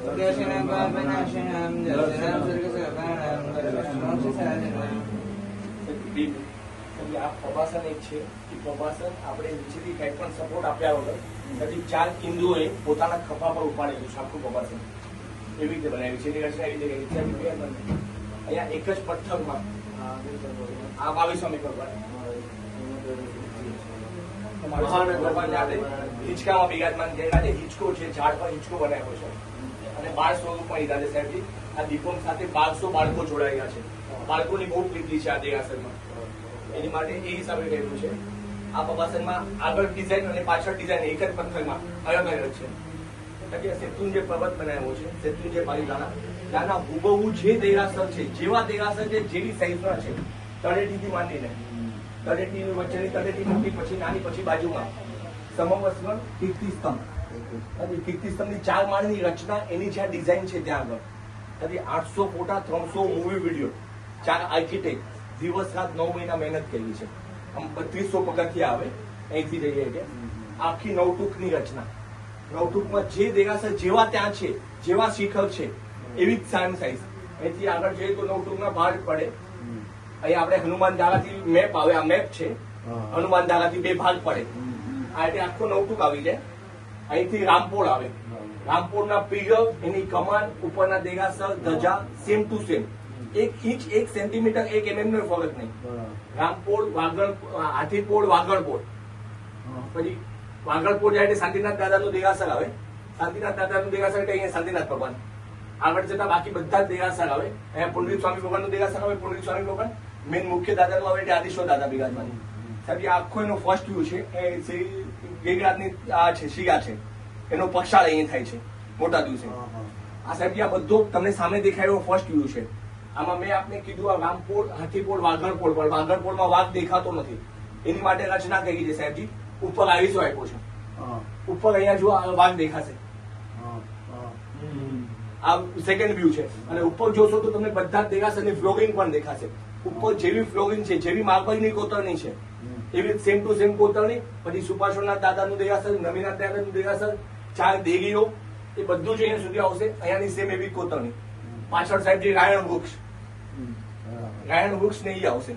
આ પ્રભાસન એક છે એ પ્રભાસન આપણે નીચેથી કંઈ પણ સપોર્ટ આપ્યા વગર પછી 4 ઇન્દુઓએ પોતાના ખભા પર ઉપાડેલું છે આખું પ્રભાસન એવી રીતે બનાવ્યું છે. એની રચના એવી રીતે અહીંયા એક જ પથ્થરમાં આ 22મી ભગવાન હિંચકામાં બિરાજમાન થયેલા છે. હિંચકો છે, ઝાડ પર હિંચકો બનાવ્યો છે અને 12 સ્વરૂપમાં લીધા છે સાહેબજી. આ દીપમ સાથે 1200 બાળકો જોડાયા છે. બાળકોની બહુ પ્રીતિ છે આ દેરાસરમાં, એની માટે એ હિસાબે કર્યું છે. આ પ્રભાસનમાં આગળ ડિઝાઇન અને પાછળ ડિઝાઇન એક જ પથ્થરમાં અલગ અલગ છે. શેત્રુંજય પર્વત બનાવ્યો છે, શેત્રુંજય પાલિતાણા. ત્યાંના હુબહુ જે દેરાસર છે, જેવા દેરાસર છે, જેવી સાઈઝના છે, તળેટીથી માંડીને તળેટી વચ્ચેની તળેટી મોટી, પછી નાની, પછી બાજુમાં સમવસ્ત્ર કીર્તિસ્તંભ. કીર્તિસ્તંભની 4 માળની રચના, એની જ્યાં ડિઝાઇન છે ત્યાં આગળ 800 ફોટા, 300 મૂવી વિડીયો, 4 આર્કિટેક્ટ દિવસ રાત 9 મહિના મહેનત કરી છે. આમ 3200 પગથિયા આવે અહીંથી જઈએ એટલે આખી નવટૂકની રચના. નવટૂકમાં જે દેરાસર જેવા ત્યાં છે, જેવા શિખર છે, એવી જ સેમ સાઈઝ. અહીંથી આગળ જઈએ તો નવટૂકના ભાગ પડે. અહીંયા આપણે હનુમાન ધારાથી મેપ આવે, આ મેપ છે. હનુમાન ધારાથી 2 ભાગ પડે. આ એટલે આખો નવટૂક આવી જાય. અહીંથી રામપોળ આવે. રામપોળના પિલર, એની કમાન, ઉપરના દેરાસર, ધજા same to same. 1 inch 1 centimetre 1 mm નો ફરક નહીં. રામપોળ, હાથીપોળ, વાગડપોળ. પછી વાગડપોળ જાય એટલે શાંતિનાથ દાદાનું દેરાસર આવે. શાંતિનાથ દાદાનું દેરાસર એટલે અહીંયા શાંતિનાથ ભગવાન. આગળ જતા બાકી બધા જ દેરાસર આવે. અહીંયા પુંડરીક સ્વામી ભગવાનનું દેરાસર આવે. પુંડરીક સ્વામી ભગવાન મેન મુખ્ય દાદાનું આવે એટલે આદિશ્વર દાદા બિરાજમાન. સાહેબ આખો એનો ફર્સ્ટ વ્યૂ છે. એ શ્રી ગિરિરાજની આ છે, શિયા છે, એનો પક્ષાળ અહીં થાય છે મોટા દિવસે. આ સાહેબ આ બધો તમને સામે દેખાય ફર્સ્ટ વ્યૂ છે. આમાં મેં આપને કીધું આ રામપોળ, હાથીપોળ, વાગડપોળ, પણ વાગડપોળમાં વાઘ દેખાતો નથી. એની માટે રચના કરી છે સાહેબજી. ઉપર આવીશો આપ્યો છે. ઉપર અહીંયા જુઓ વાઘ દેખાશે. આ સેકન્ડ વ્યૂ છે. અને ઉપર જોશો તો તમને બધા જ દેખાશે અને ફ્લોરિંગ પણ દેખાશે. ઉપર જેવી ફ્લોરિંગ છે, જેવી માર્બલની કોતરણી છે, એવી સેમ ટુ સેમ કોતરણી. પછી સુપાર્શ્વનાથ દાદાનું દેરાસર, નવીનાથ દાદાનું દેરાસર, 4 દેવીઓ, એ બધું જ અહીંયા સુધી આવશે. અહીંયાની સેમ એવી કોતરણી. પાછળ સાહેબ જે રાયણ વૃક્ષ, રાયણ વૃક્ષ ને એ આવશે.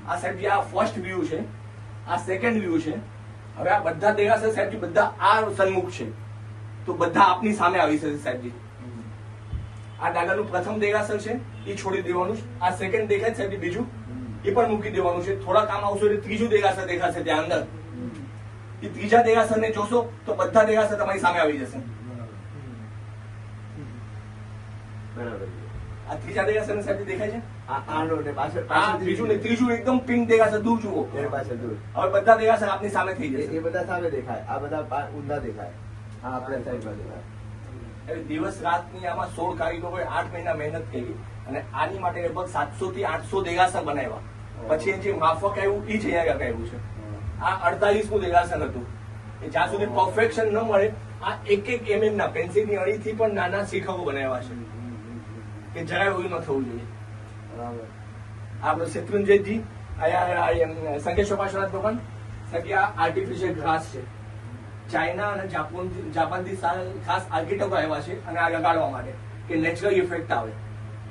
આ સાહેબ જે આ ફર્સ્ટ વ્યૂ છે, આ સેકન્ડ વ્યૂ છે. હવે આ બધા દેરાસર સાહેબજી બધા આ સન્મુખ છે, તો બધા આપની સામે આવી શકે સાહેબજી. આ દાદાનું પ્રથમ દેરાસર છે, એ છોડી દેવાનું છે. આ સેકન્ડ દેખાય સાહેબ બીજું, એ પણ મૂકી દેવાનું છે. થોડા કામ આવશે એટલે ત્રીજું દેરાસર દેખાશે ત્યાં અંદર. એ ત્રીજા દેરાસર ને જોશો તો બધા દેરાસર તમારી સામે આવી જશે. બરાબર. આ ત્રીજા દેરાસર સાહેબ દેખાય છે. આનો ને પાછળ બીજું ને ત્રીજું એકદમ પિંક દેખાશે. દૂર જુઓ, એની પાછળ દૂર. હવે બધા દેરાસર આપની સામે થઈ જશે. એ બધા સામે દેખાય, આ બધા ઊંધા દેખાય. હા, આપણે સાઈડમાં દેખાય. દિવસ રાતની આમાં 16 કારીગરોએ 8 મહિના મહેનત કરી અને આની માટે લગભગ 700 થી 800 દેરાસર બનાવ્યા. પછી જે માફક આવ્યું એ જ અહીંયા આવ્યું છે. આ 48મું દેરાસર હતું. જ્યાં સુધી પરફેક્શન ન મળે આ 1 mm ના પેન્સિલની અણીથી પણ નાના શિખરો બનાવ્યા છે કે જરાય ઓલું ન થવું જોઈએ. આપણે શેત્રુંજયજી અહીંયા સંકેશ્વર પાર્શ્વનાથ ભગવાન આ આર્ટિફિશિયલ ઘાસ છે. ચાઇના અને જાપાનથી ખાસ આર્કિટેક્ટો આવ્યા છે અને આ લગાડવા માટે કે નેચરલ ઇફેક્ટ આવે.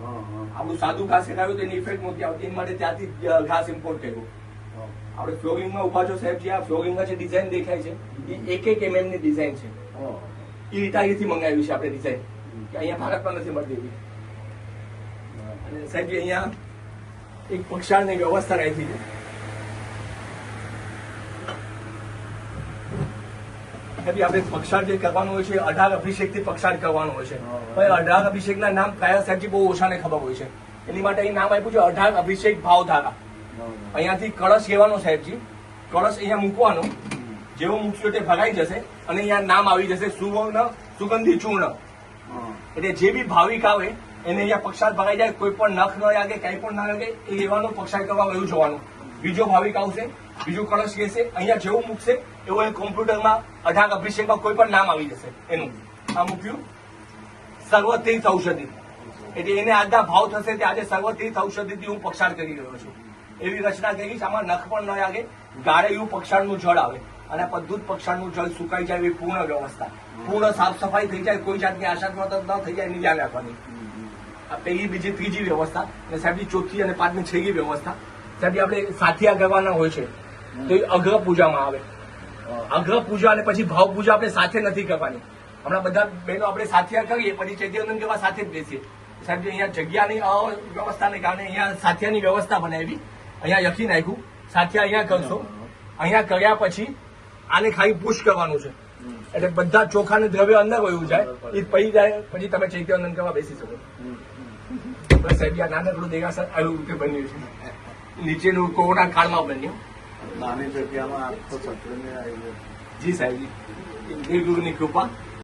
આપણું સાદું ઘાસ લગાવ્યું તેની ઇફેક્ટ નહોતી આવતી, એની માટે ત્યાંથી ઘાસ ઇમ્પોર્ટ કર્યું. આપણે ફ્લોરિંગમાં ઉભા છો સાહેબ, જે આ ફ્લોરિંગમાં જે ડિઝાઇન દેખાય છે એ 1 mm ની ડિઝાઇન છે. એ ઇટાલીથી મંગાવી છે આપણે ડિઝાઇન, કે અહીંયા ભારતમાં નથી મળતી એવી. અને સાહેબ અહીંયા એક પક્ષાળની વ્યવસ્થા રાખી છે. આપણે પક્ષાળ જે કરવાનું હોય છે 18 અભિષેક થી પક્ષાળ કરવાનું હોય છે. 18 અભિષેક ના નામ કયા સાહેબજી બહુ ઓછાને ખબર હોય છે. એની માટે અહીં નામ આપ્યું છે 18 અભિષેક ભાવધારા. અહીંયાથી કળશ લેવાનો સાહેબજી, કળશ અહીંયા મૂકવાનો. જેવો મૂકશો તે ભરાઈ જશે અને અહીંયા નામ આવી જશે સુવર્ણ સુગંધી ચૂર્ણ. એટલે જે બી ભાવિક આવે એને અહીંયા પક્ષાળ ભરાઈ જાય. કોઈ પણ નખ ન લાગે, કઈ પણ ના લાગે, એ લેવાનો પક્ષાળ કરવા વયું જવાનું. બીજો ભાવિક આવશે, બીજું કળશ લેશે, અહીંયા જેવું મૂકશે એવું એ કોમ્પ્યુટરમાં 18 અભિષેકમાં કોઈ પણ નામ આવી જશે એનું. આ મૂક્યું સર્વતીર્થ ઔષધિ, એટલે એને આજના ભાવ થશે તે આજે સર્વતીર્થ ઔષધિથી હું પક્ષાળ કરી રહ્યો છું. એવી રચના કરી છે. આમાં નખ પણ ન લાગે, ગાળે એવું પક્ષાળનું જળ આવે. અને બધું જ પક્ષાનું જળ સુકાઈ જાય એવી પૂર્ણ વ્યવસ્થા, પૂર્ણ સાફ સફાઈ થઈ જાય, કોઈ જાતની આશાસ્પદ ન થઈ જાય એની ધ્યાન રાખવાની. આ પહેલી, બીજી, ત્રીજી વ્યવસ્થા અને સાહેબની ચોથી અને પાંચમી, છેલ્લી વ્યવસ્થા સાહેબ આપણે સાથિયા કરવાના હોય છે તો એ અગ્ર પૂજામાં આવે. અગ્ર પૂજા અને પછી ભાવ પૂજા આપણે સાથે નથી કરવાની. હમણાં બધા બહેનો આપણે સાથિયા કરીએ પછી ચૈત્યવંદન કરવા સાથે જ બેસીએ. સાહેબ અહીંયા જગ્યાની અવ્યવસ્થાને કારણે અહીંયા સાથિયાની વ્યવસ્થા બનાવી, અહીંયા લખી નાખ્યું સાથિયા અહીંયા કરશો. અહીંયા કર્યા પછી આને ખાલી પુશ કરવાનું છે એટલે બધા ચોખાનું દ્રવ્ય અંદર વયું જાય, એ પડી જાય પછી તમે ચૈત્યવંદન કરવા બેસી શકો. બસ સાહેબ આ નાનકડું દેરાસર આવી રીતે બન્યું છે, નીચેનું કોરોના કાળમાં બન્યું. નાની જગ્યામાં આખો સત્રને આવી ગયો. જી સાહેબજી, દેવગુરુની કૃપા.